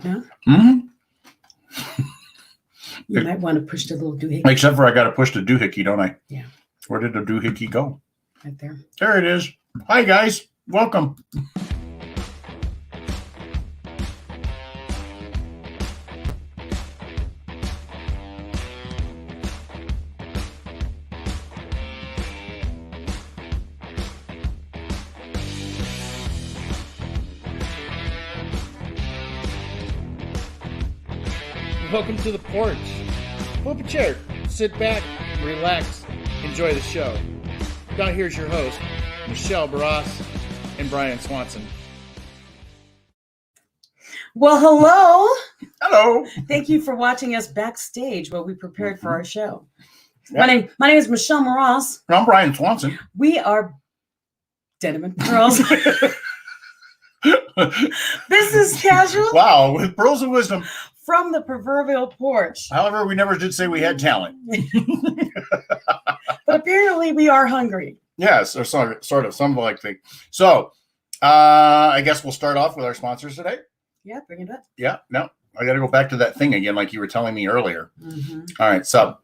No? Mm-hmm. You might want to push the little doohickey. Except for I got to push the doohickey, don't I? Yeah. Where did the doohickey go? Right there. There it is. Hi, guys. Welcome. Welcome to the porch. Pull up a chair, sit back, relax, enjoy the show. Now here's your host, Michelle Barras and Brian Swanson. Well, hello. Hello. Thank you for watching us backstage while we prepared for our show. Yep. My name is Michelle Moras. I'm Brian Swanson. We are Denim and Pearls. Business casual. Wow, with pearls of wisdom. From the proverbial porch. However, we never did say we had talent. But apparently we are hungry. Yes, or sort of, some like thing. So, I guess we'll start off with our sponsors today. Yeah, bring it up. Yeah, no, I got to go back to that thing again, like you were telling me earlier. Mm-hmm. All right, so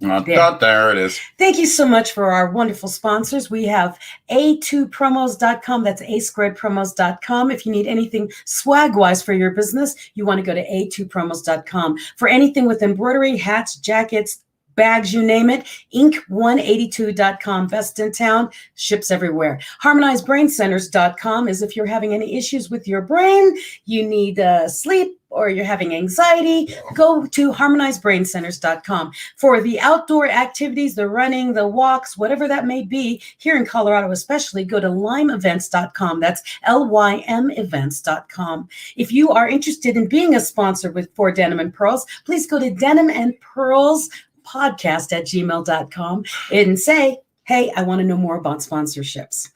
there it is. Thank you so much for our wonderful sponsors. We have A2promos.com. That's ASquaredPromos.com. If you need anything swag-wise for your business, you want to go to A2promos.com. For anything with embroidery, hats, jackets, bags, you name it, Inc182.com, best in town, ships everywhere. HarmonizedBrainCenters.com is if you're having any issues with your brain, you need sleep, or you're having anxiety, go to HarmonizedBrainCenters.com. For the outdoor activities, the running, the walks, whatever that may be, here in Colorado especially, go to LymEvents.com. That's LYMEvents.com. If you are interested in being a sponsor for Denim and Pearls, please go to Denim and Pearls podcast@gmail.com and say, hey, I want to know more about sponsorships.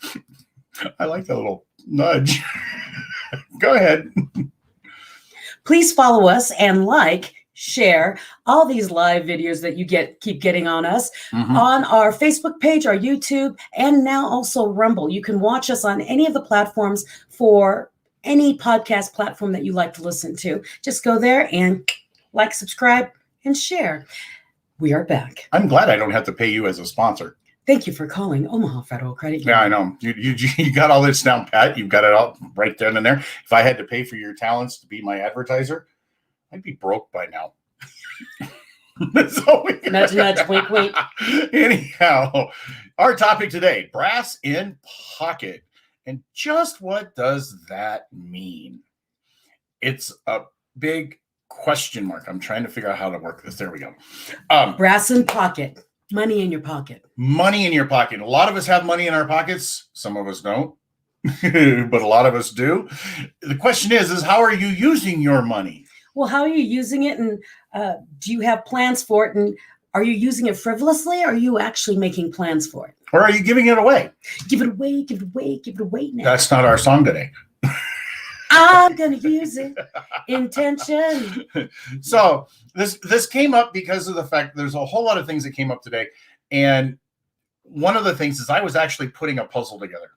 I like that little nudge. Go ahead. Please follow us and share all these live videos that you keep getting on us on our Facebook page, our YouTube, and now also Rumble. You can watch us on any of the platforms for any podcast platform that you like to listen to. Just go there and subscribe, and share. We are back. I'm glad I don't have to pay you as a sponsor. Thank you for calling Omaha Federal Credit Union. Yeah, I know. You got all this down pat. You've got it all right then and there. If I had to pay for your talents to be my advertiser, I'd be broke by now. Nudge, nudge, wink, wink. Anyhow, our topic today, brass in pocket. And just what does that mean? It's a big question mark. I'm trying to figure out how to work this. There we go. Brass in pocket. Money in your pocket. Money in your pocket. A lot of us have money in our pockets. Some of us don't, but a lot of us do. The question is how are you using your money? Well, how are you using it? And do you have plans for it? And are you using it frivolously? Or are you actually making plans for it? Or are you giving it away? Give it away, give it away, give it away now. That's not our song today. I'm going to use it. Intention. So this came up because of the fact there's a whole lot of things that came up today. And one of the things is I was actually putting a puzzle together.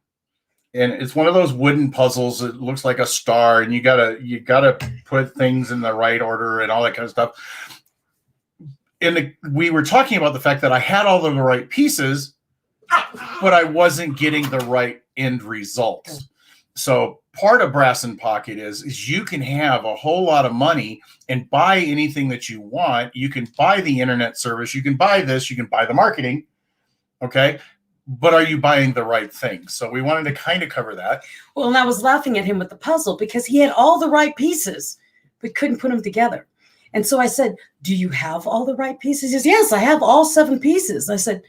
And it's one of those wooden puzzles. It looks like a star, and you gotta put things in the right order and all that kind of stuff. And we were talking about the fact that I had all of the right pieces, but I wasn't getting the right end results. So part of brass in pocket is you can have a whole lot of money and buy anything that you want. You can buy the internet service. You can buy this. You can buy the marketing. Okay. But are you buying the right thing? So we wanted to kind of cover that. Well, and I was laughing at him with the puzzle because he had all the right pieces, but couldn't put them together. And so I said, do you have all the right pieces? He says, yes, I have all 7 pieces. I said,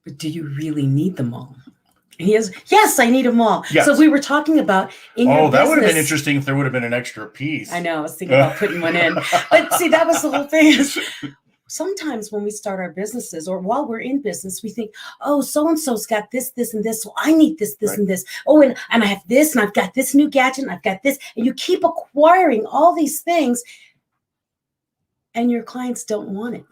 but do you really need them all? And he is, yes, I need them all. Yes. So we were talking about in your business. That would have been interesting if there would have been an extra piece. I know. I was thinking about putting one in. But see, that was the whole thing. Sometimes when we start our businesses or while we're in business, we think, oh, so-and-so's got this, this, and this. So I need this, this, and this. Oh, and I have this, and I've got this new gadget, and I've got this. And you keep acquiring all these things, and your clients don't want it.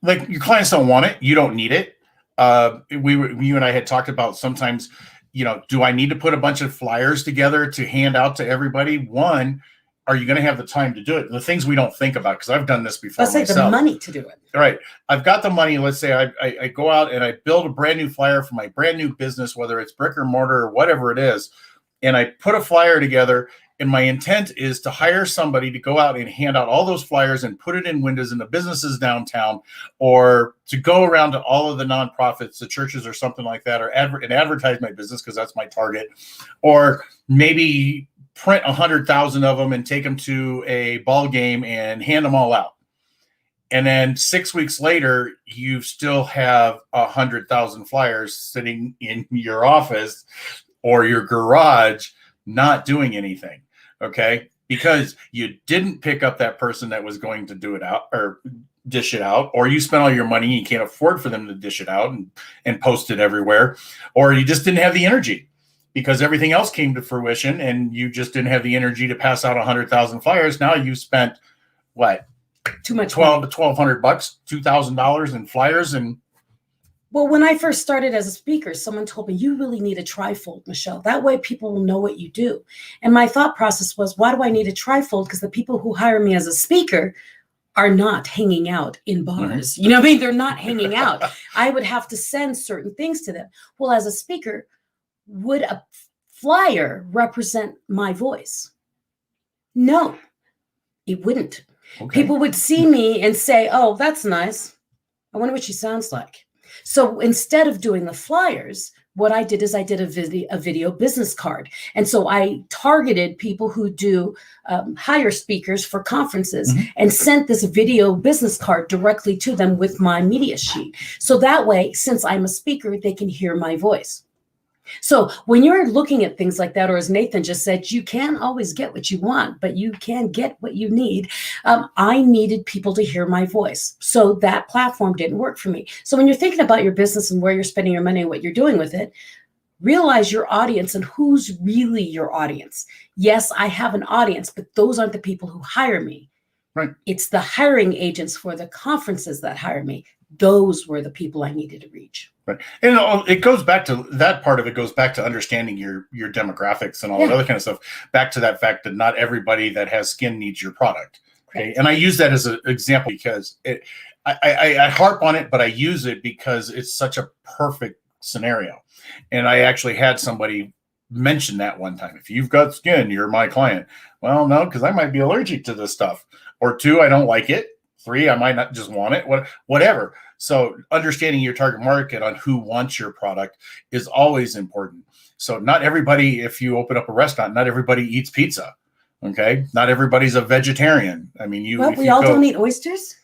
Like your clients don't want it. You don't need it. You and I had talked about sometimes do I need to put a bunch of flyers together to hand out to everybody? One, are you going to have the time to do it? The things we don't think about, because I've done this before Let's say myself. the money to do it. All right. I've got the money. Let's say I go out and I build a brand new flyer for my brand new business, whether it's brick or mortar or whatever it is. And I put a flyer together, and my intent is to hire somebody to go out and hand out all those flyers and put it in windows in the businesses downtown, or to go around to all of the nonprofits, the churches or something like that, or advertise my business, because that's my target, or maybe print 100,000 of them and take them to a ball game and hand them all out. And then 6 weeks later, you still have 100,000 flyers sitting in your office or your garage, not doing anything. Okay. Because you didn't pick up that person that was going to do it out or dish it out, or you spent all your money and you can't afford for them to dish it out and post it everywhere, or you just didn't have the energy because everything else came to fruition and you just didn't have the energy to pass out 100,000 flyers. Now you spent what? Too much. $1,200, $2,000 in flyers. And well, when I first started as a speaker, someone told me, you really need a trifold, Michelle. That way people will know what you do. And my thought process was, why do I need a trifold? Because the people who hire me as a speaker are not hanging out in bars. You know what I mean? They're not hanging out. I would have to send certain things to them. Well, as a speaker, would a flyer represent my voice? No, it wouldn't. okay. People would see me and say, oh, that's nice. I wonder what she sounds like. So instead of doing the flyers, what I did is I did a video business card. And so I targeted people who do hire speakers for conferences and sent this video business card directly to them with my media sheet. So that way, since I'm a speaker, they can hear my voice. So when you're looking at things like that, or as Nathan just said, you can't always get what you want, but you can get what you need. I needed people to hear my voice. So that platform didn't work for me. So when you're thinking about your business and where you're spending your money and what you're doing with it, realize your audience and who's really your audience. Yes, I have an audience, but those aren't the people who hire me. Right. It's the hiring agents for the conferences that hire me. Those were the people I needed to reach. Right. And it goes back to that part of it goes back to understanding your demographics and all that other kind of stuff. Back to that fact that not everybody that has skin needs your product. Okay. And I use that as an example because I harp on it, but I use it because it's such a perfect scenario. And I actually had somebody mention that one time. If you've got skin, you're my client. Well, no, because I might be allergic to this stuff. Or 2, I don't like it. 3, I might not just want it. Whatever. So understanding your target market on who wants your product is always important. So not everybody, if you open up a restaurant, not everybody eats pizza. Okay. Not everybody's a vegetarian. I mean, we all don't eat oysters.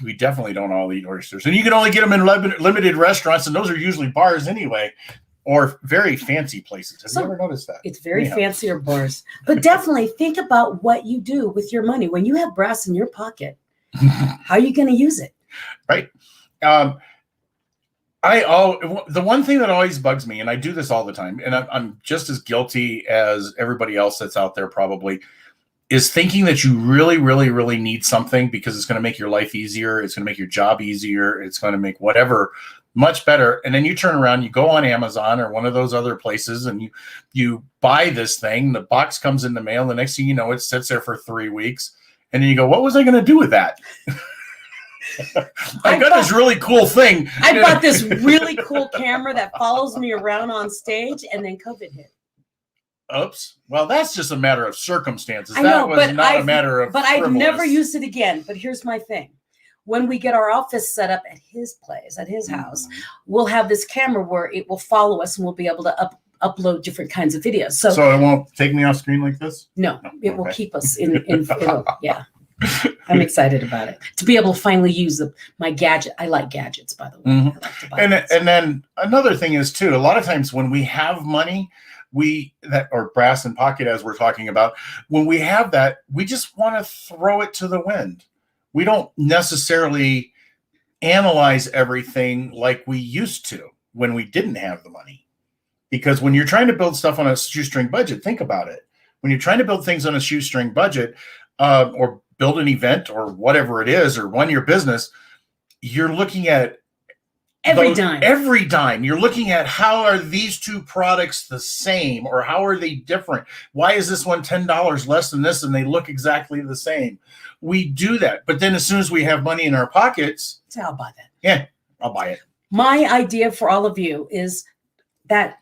We definitely don't all eat oysters, and you can only get them in limited restaurants. And those are usually bars anyway, or very fancy places. Have you ever noticed that? It's very fancy or bars, but definitely think about what you do with your money. When you have brass in your pocket, how are you going to use it? Right. The one thing that always bugs me, and I do this all the time, and I'm just as guilty as everybody else that's out there probably, is thinking that you really, really, really need something because it's going to make your life easier. It's going to make your job easier. It's going to make whatever much better. And then you turn around, you go on Amazon or one of those other places, and you buy this thing. The box comes in the mail. The next thing you know, it sits there for 3 weeks. And then you go, what was I going to do with that? I got this really cool thing. I bought this really cool camera that follows me around on stage, and then COVID hit. Oops. Well, that's just a matter of circumstances. I know, that was not a matter of But I've never used it again. But here's my thing. When we get our office set up at his place, at his house, we'll have this camera where it will follow us and we'll be able to upload different kinds of videos. So it won't take me off screen like this? No, it will keep us in yeah. I'm excited about it. To be able to finally use my gadget. I like gadgets, by the way. I like to buy and then another thing is too, a lot of times when we have money, or brass in pocket, as we're talking about, when we have that, we just want to throw it to the wind. We don't necessarily analyze everything like we used to when we didn't have the money. Because when you're trying to build stuff on a shoestring budget, think about it. When you're trying to build things on a shoestring budget, or build an event or whatever it is, or run your business, you're looking at Every dime. Every dime. You're looking at how are these two products the same, or how are they different? Why is this one $10 less than this and they look exactly the same? We do that. But then as soon as we have money in our pockets, so I'll buy that. Yeah, I'll buy it. My idea for all of you is that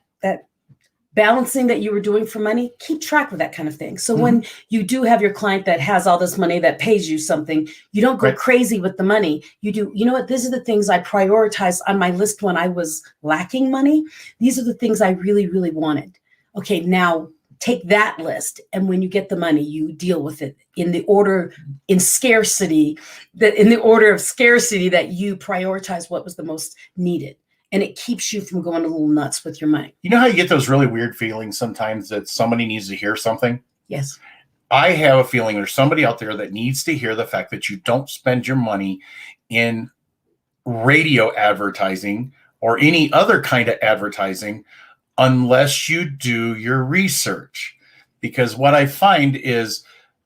balancing that you were doing for money, keep track of that kind of thing. So when you do have your client that has all this money that pays you something, you don't go crazy with the money. You do, you know what, these are the things I prioritized on my list when I was lacking money. These are the things I really, really wanted. Okay, now take that list. And when you get the money, you deal with it in the order of scarcity that you prioritize what was the most needed. And it keeps you from going a little nuts with your money. You know how you get those really weird feelings sometimes that somebody needs to hear something? Yes. I have a feeling there's somebody out there that needs to hear the fact that you don't spend your money in radio advertising or any other kind of advertising unless you do your research. Because what I find is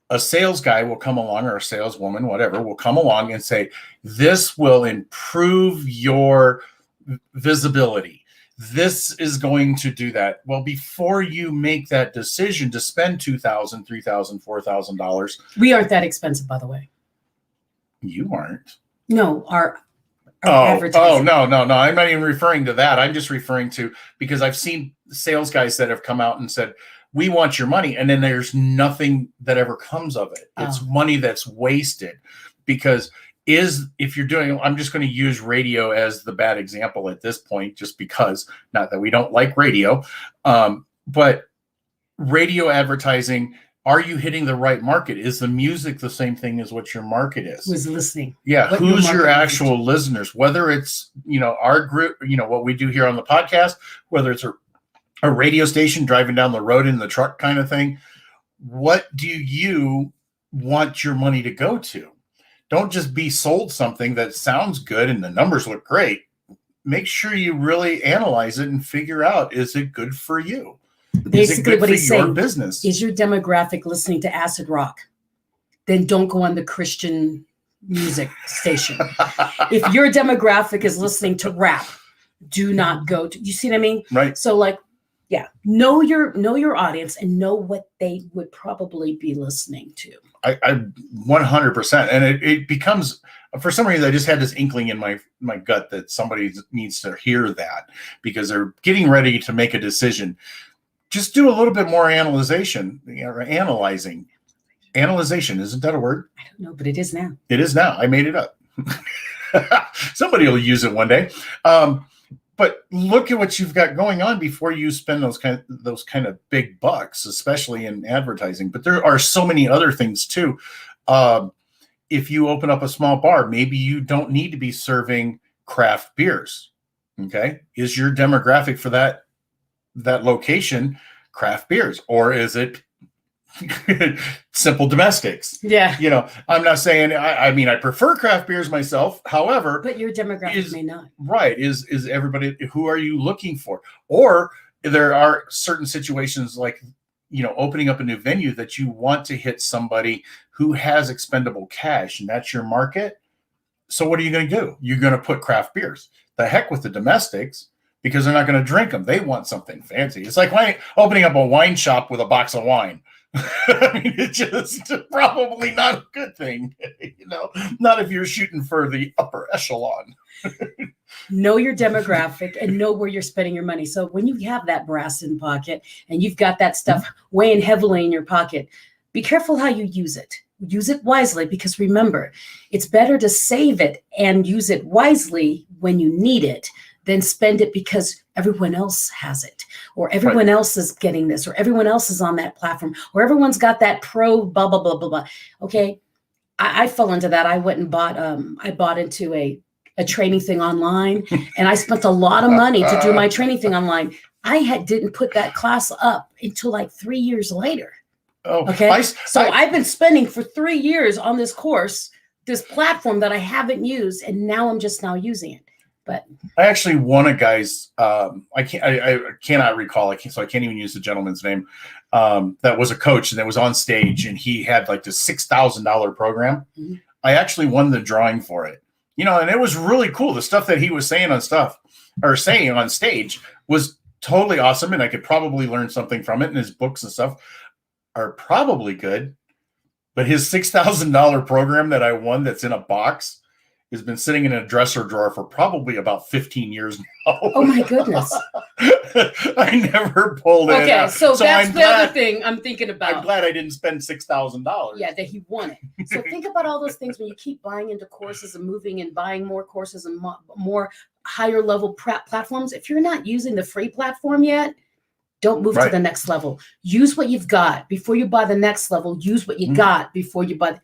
a sales guy will come along, or a saleswoman, whatever, will come along and say, this will improve your visibility. This is going to do that. Well, before you make that decision to spend $2,000, $3,000, $4,000, we aren't that expensive, by the way. You aren't. No, our advertising. No. I'm not even referring to that. I'm just referring to, because I've seen sales guys that have come out and said, we want your money, and then there's nothing that ever comes of it. It's money that's wasted. Because if you're doing, I'm just going to use radio as the bad example at this point, just because, not that we don't like radio, but radio advertising, are you hitting the right market? Is the music the same thing as what your market is? Who's listening? Yeah. Who's your actual listeners? Whether it's, our group, what we do here on the podcast, whether it's a radio station driving down the road in the truck kind of thing, what do you want your money to go to? Don't just be sold something that sounds good and the numbers look great. Make sure you really analyze it and figure out, is it good for you? Basically, what he's saying, business? Is your demographic listening to acid rock? Then don't go on the Christian music station. If your demographic is listening to rap, do not go to, you see what I mean? Right. So know your audience and know what they would probably be listening to. I 100%. And it becomes, for some reason, I just had this inkling in my gut that somebody needs to hear that, because they're getting ready to make a decision. Just do a little bit more analyzing. Analyzation, isn't that a word? I don't know, but it is now. It is now. I made it up. Somebody will use it one day. But look at what you've got going on before you spend those kind of big bucks, especially in advertising. But there are so many other things too. If you open up a small bar, maybe you don't need to be serving craft beers. Okay, is your demographic for that location craft beers, or is it simple domestics? Yeah. I'm not saying, I mean, I prefer craft beers myself. However, but your demographic may not. Right. Is everybody, who are you looking for? Or there are certain situations like, opening up a new venue that you want to hit somebody who has expendable cash, and that's your market. So what are you going to do? You're going to put craft beers. The heck with the domestics, because they're not going to drink them. They want something fancy. It's like opening up a wine shop with a box of wine. I mean, it's just probably not a good thing, not if you're shooting for the upper echelon. Know your demographic and know where you're spending your money. So when you have that brass in pocket and you've got that stuff weighing heavily in your pocket, be careful how you use it. Use it wisely, because remember, it's better to save it and use it wisely when you need it than spend it because everyone else has it, or everyone else is getting this, or everyone else is on that platform, or everyone's got that pro blah, blah, blah, blah, blah. Okay. I fell into that. I went and bought into a training thing online, and I spent a lot of money to do my training thing online. I didn't put that class up until like 3 years later. Oh, okay. I've been spending for 3 years on this course, this platform that I haven't used, and now I'm just now using it. But I actually won a guy's, I cannot recall, so I can't even use the gentleman's name. That was a coach, and that was on stage, and he had like the $6,000 program. Mm-hmm. I actually won the drawing for it. And it was really cool. The stuff that he was saying on stage was totally awesome. And I could probably learn something from it. And his books and stuff are probably good. But his $6,000 program that I won that's in a box has been sitting in a dresser drawer for probably about 15 years now. Oh my goodness. I never pulled it out. So that's the other thing I'm thinking about. I'm glad I didn't spend $6,000. Yeah, that he won it. So think about all those things when you keep buying into courses and moving and buying more courses and more higher level platforms. If you're not using the free platform yet, don't move to the next level. Use what you've got before you buy the next level. Use what you got before you buy.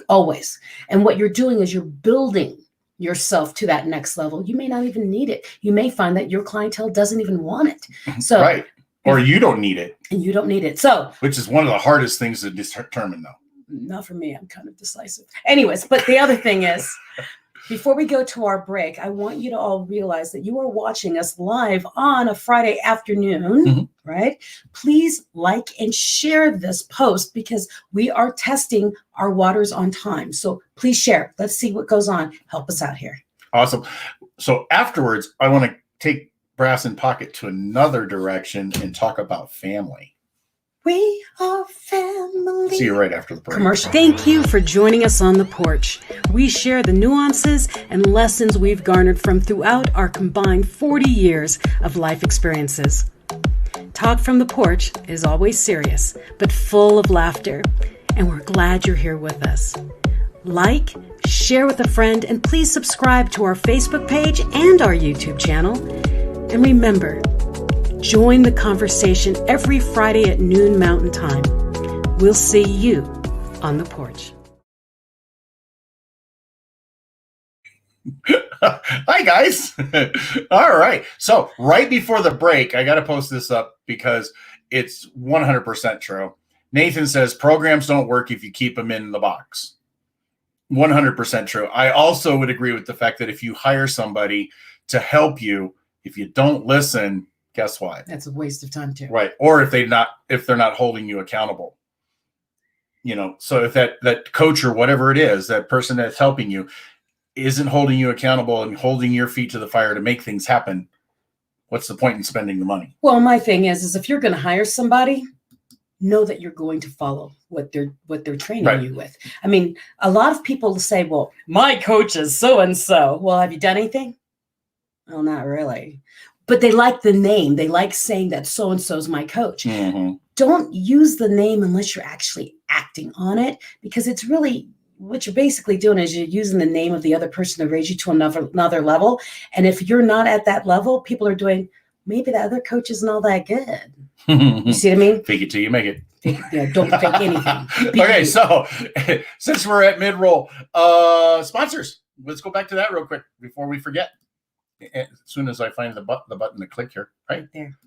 Always. And what you're doing is you're building yourself to that next level. You may not even need it. You may find that your clientele doesn't even want it. So right. Or you don't need it. And you don't need it. So which is one of the hardest things to determine though. Not for me. I'm kind of decisive. Anyways, but the other thing is, before we go to our break, I want you to all realize that you are watching us live on a Friday afternoon, right? Please like and share this post because we are testing our waters on time. So please share. Let's see what goes on. Help us out here. Awesome. So afterwards, I want to take Brass and Pocket to another direction and talk about family. We are family. See you right after the break. Commercial. Thank you for joining us on the porch. We share the nuances and lessons we've garnered from throughout our combined 40 years of life experiences. Talk from the porch is always serious, but full of laughter, and we're glad you're here with us. Like, share with a friend, and please subscribe to our Facebook page and our YouTube channel. And remember, join the conversation every Friday at noon Mountain Time. We'll see you on the porch. Hi, guys. All right. So right before the break, I got to post this up because it's 100% true. Nathan says programs don't work if you keep them in the box. 100% true. I also would agree with the fact that if you hire somebody to help you, if you don't listen, guess what? That's a waste of time too. Right. Or if they're not holding you accountable. So if that coach or whatever it is, that person that's helping you isn't holding you accountable and holding your feet to the fire to make things happen, what's the point in spending the money? Well, my thing is if you're going to hire somebody, know that you're going to follow what they're training you with. I mean, a lot of people say, well, my coach is so-and-so. Well, have you done anything? Well, not really. But they like the name. They like saying that so-and-so is my coach. Mm-hmm. Don't use the name unless you're actually acting on it, because it's really what you're basically doing is you're using the name of the other person to raise you to another level. And if you're not at that level, people are doing, maybe the other coach isn't all that good. You see what I mean? Fake it till you make it. Don't fake anything. Okay, so since we're at mid-roll, sponsors, let's go back to that real quick before we forget. As soon as I find the button to click here, right there.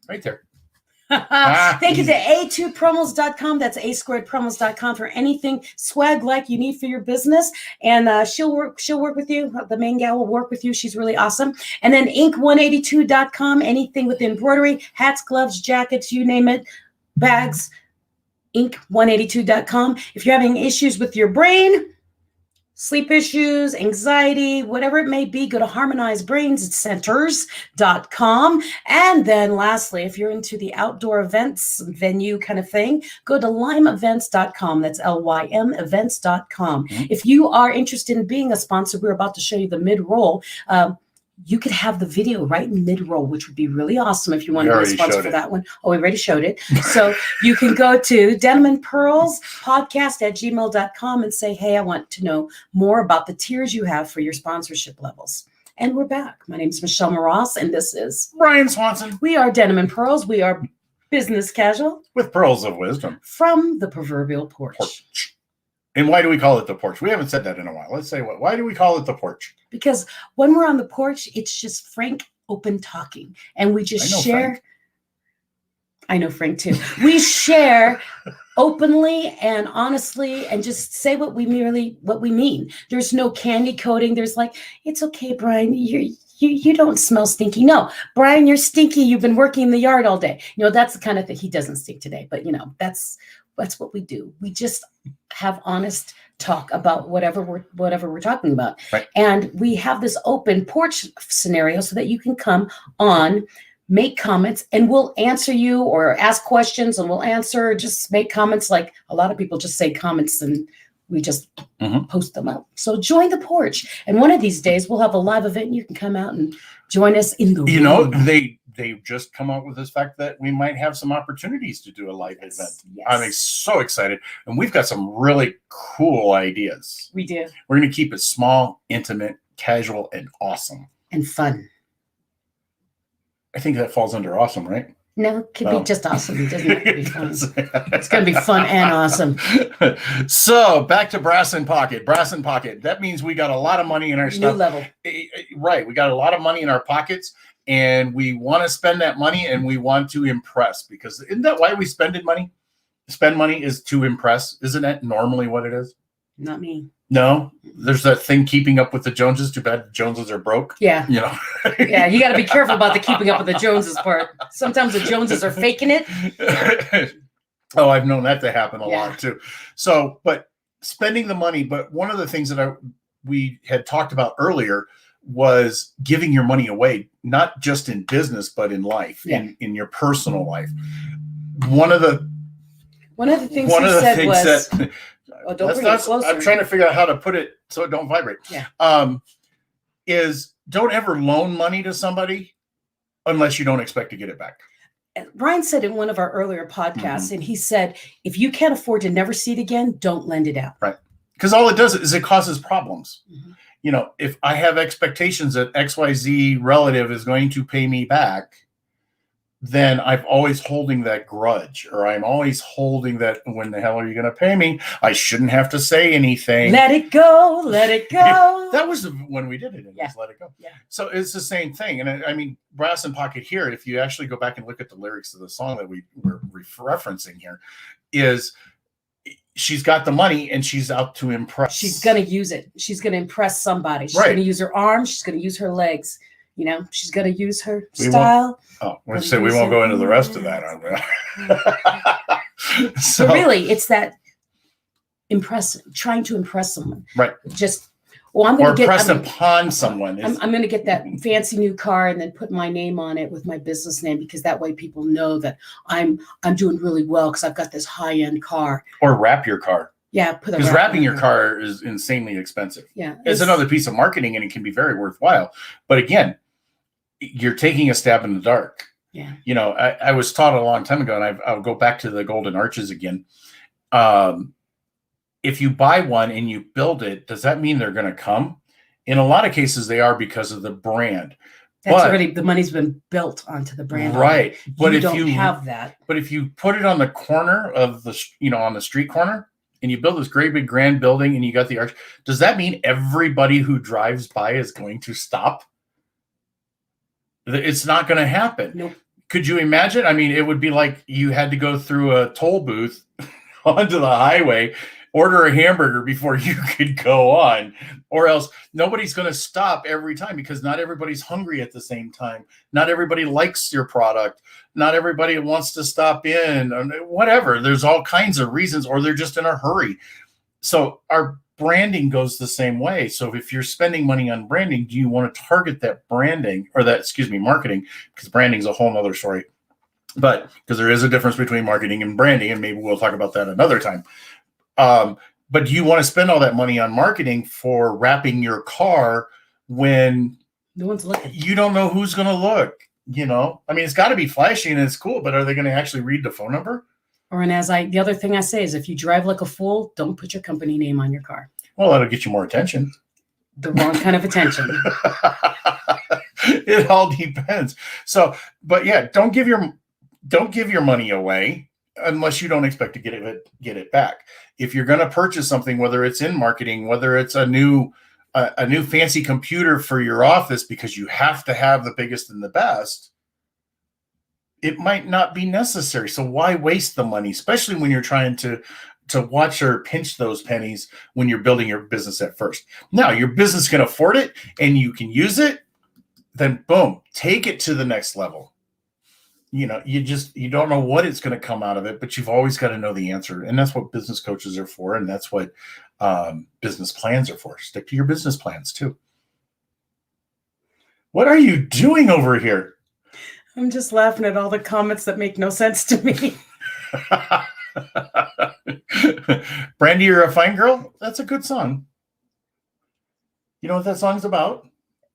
Thank you to A2Promos.com. That's ASquaredPromos.com for anything swag-like you need for your business. And she'll work with you. The main gal will work with you. She's really awesome. And then Ink182.com, anything with embroidery, hats, gloves, jackets, you name it, bags, Ink182.com. If you're having issues with your brain, sleep issues, anxiety, whatever it may be, go to HarmonizedBrainsCenters.com. And then lastly, if you're into the outdoor events, venue kind of thing, go to LymEvents.com. That's LYMEvents.com. Mm-hmm. If you are interested in being a sponsor, we're about to show you the mid-roll. You could have the video right in mid-roll, which would be really awesome if you want to be a sponsor for that one. Oh, we already showed it. So you can go to Denim and Pearls podcast@gmail.com and say, hey, I want to know more about the tiers you have for your sponsorship levels. And we're back. My name is Michelle Moross, and this is Brian Swanson. We are Denim and Pearls. We are business casual with pearls of wisdom from the proverbial porch. And why do we call it the porch? We haven't said that in a while. Let's say why do we call it the porch? Because when we're on the porch, it's just frank, open talking. And we just share. Frank. I know Frank too. We share openly and honestly and just say what we mean. There's no candy coating. There's like, it's okay, Brian. You don't smell stinky. No, Brian, you're stinky. You've been working in the yard all day. That's the kind of thing. He doesn't stink today, but that's what we do. We just have honest talk about whatever we're talking about. Right. And we have this open porch scenario so that you can come on, make comments, and we'll answer you or ask questions and we'll answer, just make comments. Like a lot of people just say comments and we just post them up. So join the porch. And one of these days we'll have a live event and you can come out and join us in the room. They've just come up with this fact that we might have some opportunities to do a live event. Yes. I'm so excited. And we've got some really cool ideas. We do. We're going to keep it small, intimate, casual, and awesome. And fun. I think that falls under awesome, right? No, it could be just awesome. It doesn't have to be fun. It's going to be fun and awesome. So back to Brass in Pocket. Brass in Pocket. That means we got a lot of money in our stuff. New level. Right. We got a lot of money in our pockets and we want to spend that money and we want to impress, because isn't that why we spend money? Spend money is to impress. Isn't that normally what it is? Not me. No, there's that thing, keeping up with the Joneses. Too bad the Joneses are broke. Yeah. You know. Yeah, you got to be careful about the keeping up with the Joneses part. Sometimes the Joneses are faking it. Oh, I've known that to happen a lot too. So, but spending the money. But one of the things that we had talked about earlier was giving your money away, not just in business, but in life, in your personal life. One of the things he said was, oh, don't bring it closer. I'm trying to figure out how to put it so it don't vibrate. Yeah. Is don't ever loan money to somebody unless you don't expect to get it back. Brian said in one of our earlier podcasts, and he said, if you can't afford to never see it again, don't lend it out. Right. Because all it does is it causes problems. You know, if I have expectations that XYZ relative is going to pay me back, then I'm always holding that grudge, or I'm always holding that, when the hell are you going to pay me? I shouldn't have to say anything. Let it go. Let it go. That was when we did it. Just let it go. Yeah. So it's the same thing. And I mean, Brass in Pocket here, if you actually go back and look at the lyrics of the song that we were referencing here, is she's got the money and she's out to impress. She's going to use it. She's going to impress somebody. She's going to use her arms. She's going to use her legs. You know, she's going to use her style. We won't go into the rest of that, aren't we? So but really, it's that trying to impress someone. Right. I'm going to impress upon someone. I'm going to get that fancy new car and then put my name on it with my business name, because that way people know that I'm doing really well because I've got this high-end car. Or wrap your car. Yeah, because wrapping your car is insanely expensive. Yeah, it's another piece of marketing, and it can be very worthwhile. But again, you're taking a stab in the dark. Yeah, you know, I was taught a long time ago, and I'll go back to the golden arches again. If you buy one and you build it, does that mean they're going to come? In a lot of cases, they are, because of the brand. The money's been built onto the brand, right? But if you have that, but if you put it on the corner of the, on the street corner, and you build this great big grand building and you got the arch, does that mean everybody who drives by is going to stop? It's not going to happen. Nope. Could you imagine? I mean, it would be like you had to go through a toll booth onto the highway, order a hamburger before you could go on, or else nobody's going to stop every time, because not everybody's hungry at the same time. Not everybody likes your product. Not everybody wants to stop in, whatever. There's all kinds of reasons, or they're just in a hurry. So our branding goes the same way. So if you're spending money on branding, do you want to target that branding, or marketing? Because branding is a whole nother story. But because there is a difference between marketing and branding, and maybe we'll talk about that another time. But do you want to spend all that money on marketing for wrapping your car when no one's looking? You don't know who's going to look. I mean, it's got to be flashy and it's cool, but are they going to actually read the phone number? The other thing I say is, if you drive like a fool, don't put your company name on your car. Well, that'll get you more attention. The wrong kind of attention. It all depends. So, but yeah, don't give your money away unless you don't expect to get it back. If you're going to purchase something, whether it's in marketing, whether it's a new fancy computer for your office because you have to have the biggest and the best, it might not be necessary. So why waste the money, especially when you're trying to watch or pinch those pennies when you're building your business at first. Now your business can afford it and you can use it, then boom, take it to the next level. you don't know what it's going to come out of it, but you've always got to know the answer. And that's what business coaches are for. And that's what business plans are for. Stick to your business plans too. What are you doing over here? I'm just laughing at all the comments that make no sense to me. Brandy, you're a fine girl. That's a good song. You know what that song's about?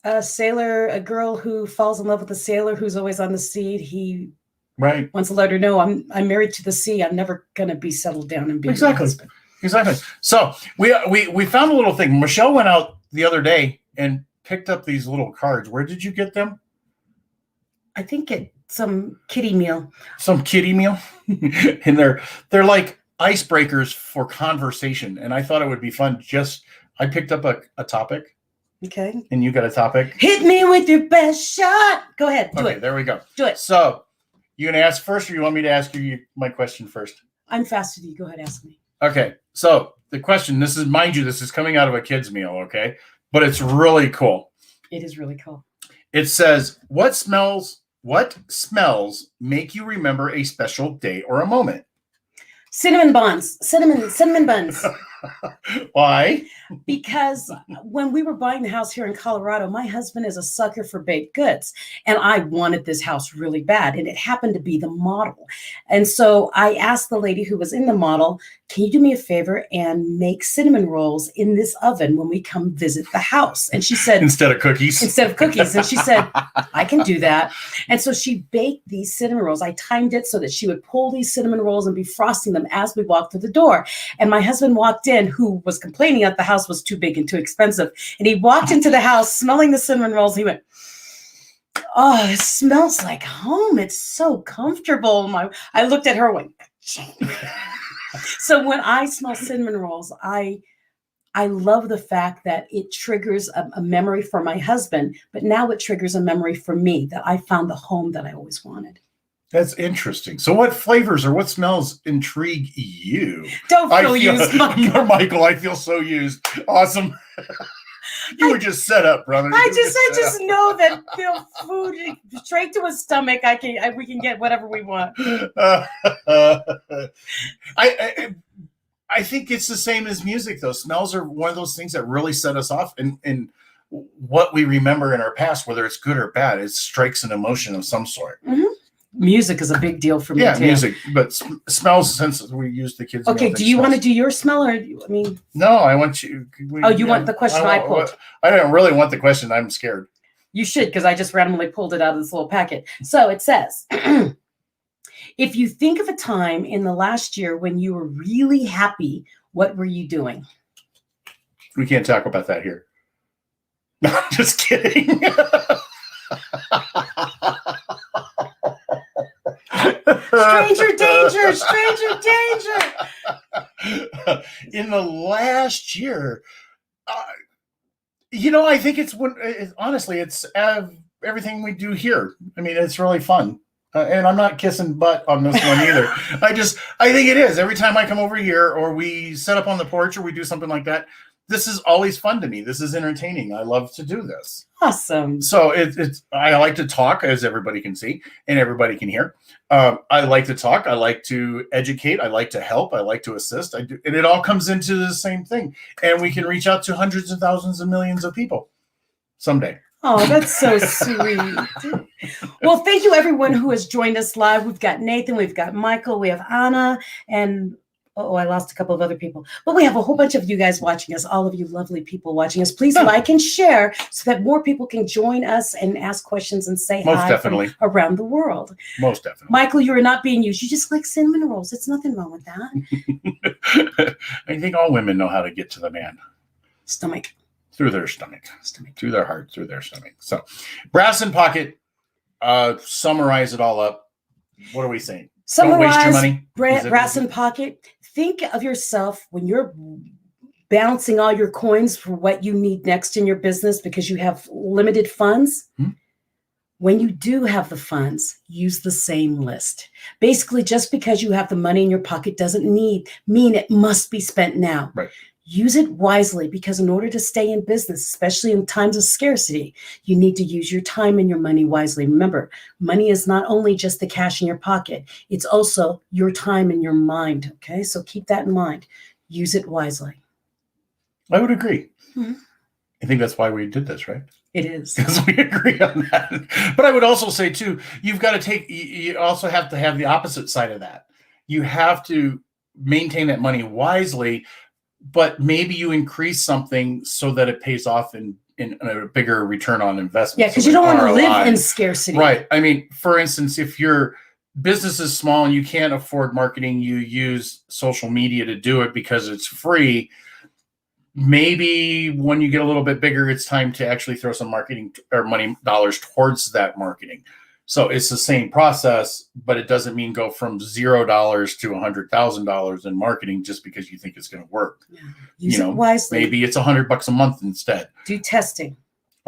A girl who falls in love with a sailor who's always on the sea. He right wants to let her know, I'm married to the sea. I'm never going to be settled down and be exactly. So we found a little thing. Michelle went out the other day and picked up these little cards. Where did you get them? I think at some kiddie meal. Some kiddie meal, and they're like icebreakers for conversation. And I thought it would be fun. I picked up a topic. Okay. And you got a topic? Hit me with your best shot. Go ahead. Do it. There we go. Do it. So you going to ask first, or you want me to ask you my question first? I'm fast with you. Go ahead. Ask me. Okay. So the question, this is coming out of a kid's meal. Okay. But it's really cool. It is really cool. It says, what smells make you remember a special day or a moment? Cinnamon buns. Cinnamon buns. Why? Because when we were buying the house here in Colorado, my husband is a sucker for baked goods. And I wanted this house really bad. And it happened to be the model. And so I asked the lady who was in the model, can you do me a favor and make cinnamon rolls in this oven when we come visit the house? And she said, Instead of cookies. And she said, I can do that. And so she baked these cinnamon rolls. I timed it so that she would pull these cinnamon rolls and be frosting them as we walked through the door. And my husband walked in, who was complaining that the house was too big and too expensive. And he walked into the house smelling the cinnamon rolls. He went, oh, it smells like home. It's so comfortable. I looked at her and went, so when I smell cinnamon rolls, I love the fact that it triggers a memory for my husband, but now it triggers a memory for me that I found the home that I always wanted. That's interesting. So what flavors or what smells intrigue you? Don't feel used, Michael. Michael, I feel so used. Awesome. You were just set up, brother. I just know that food straight to his stomach. We can get whatever we want. I think it's the same as music, though. Smells are one of those things that really set us off, and what we remember in our past, whether it's good or bad, it strikes an emotion of some sort. Mm-hmm. Music is a big deal for me. Yeah, too. Music, but smells, since we use the kids. Okay, do you want to do your smell, or No, I want you. You want the question I pulled? I don't really want the question. I'm scared. You should, because I just randomly pulled it out of this little packet. So it says, if you think of a time in the last year when you were really happy, what were you doing? We can't talk about that here. No, I'm just kidding. Stranger danger, stranger danger. In the last year, I think honestly, it's everything we do here. I mean, it's really fun. And I'm not kissing butt on this one either. I think it is. Every time I come over here or we set up on the porch or we do something like that, this is always fun to me. This is entertaining. I love to do this. Awesome. So I like to talk, as everybody can see and everybody can hear. I like to talk. I like to educate. I like to help. I like to assist. I do, and it all comes into the same thing. And we can reach out to hundreds and thousands and millions of people someday. Oh, that's so sweet. Well, thank you, everyone who has joined us live. We've got Nathan, we've got Michael, we have Anna, and I lost a couple of other people. But we have a whole bunch of you guys watching us, all of you lovely people watching us. Please like and share so that more people can join us and ask questions and say Most hi definitely. From around the world. Most definitely. Michael, you are not being used. You just like cinnamon rolls. It's nothing wrong with that. I think all women know how to get to the man. Stomach. Through their stomach. Through their heart, through their stomach. So, brass and pocket, summarize it all up. What are we saying? Summarize, don't waste your money. Brass and pocket. Think of yourself when you're balancing all your coins for what you need next in your business because you have limited funds. Hmm? When you do have the funds, use the same list. Basically, just because you have the money in your pocket doesn't mean it must be spent now. Right. Use it wisely, because in order to stay in business, especially in times of scarcity, you need to use your time and your money wisely. Remember, money is not only just the cash in your pocket, it's also your time and your mind. Okay, so keep that in mind. Use it wisely. I would agree. Mm-hmm. I think that's why we did this, right? It is. Because we agree on that. But I would also say, too, you've got to you also have to have the opposite side of that. You have to maintain that money wisely, but maybe you increase something so that it pays off in a bigger return on investment. Yeah, because you don't want to live in scarcity. Right. I mean, for instance, if your business is small and you can't afford marketing, you use social media to do it because it's free. Maybe when you get a little bit bigger, it's time to actually throw some marketing or money dollars towards that marketing. So it's the same process, but it doesn't mean go from $0 to $100,000 in marketing just because you think it's going to work. Yeah. Use it wisely. Maybe it's $100 a month instead. Do testing.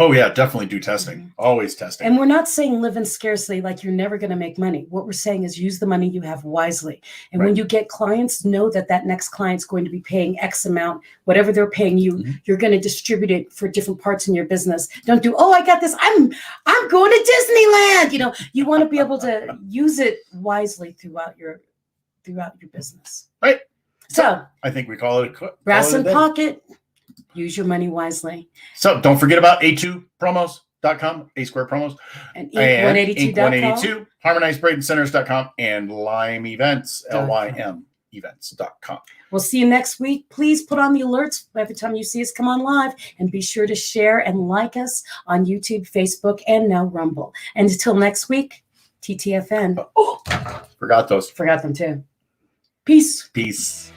Oh yeah, definitely do testing. Mm-hmm. Always testing. And we're not saying live in scarcity like you're never going to make money. What we're saying is use the money you have wisely. And when you get clients, know that that next client's going to be paying X amount, whatever they're paying you, you're going to distribute it for different parts in your business. Don't do, oh, I got this. I'm going to Disneyland. You want to be able to use it wisely throughout your business. Right. So I think we call it a brass in pocket. Use your money wisely. So don't forget about A2Promos.com, ASquared Promos, and Inc182, HarmonizedBradenCenters.com, and LymEvents, LYM events.com. We'll see you next week. Please put on the alerts every time you see us come on live, and be sure to share and like us on YouTube, Facebook, and now Rumble. And until next week, TTFN. Oh, forgot those. Forgot them too. Peace. Peace.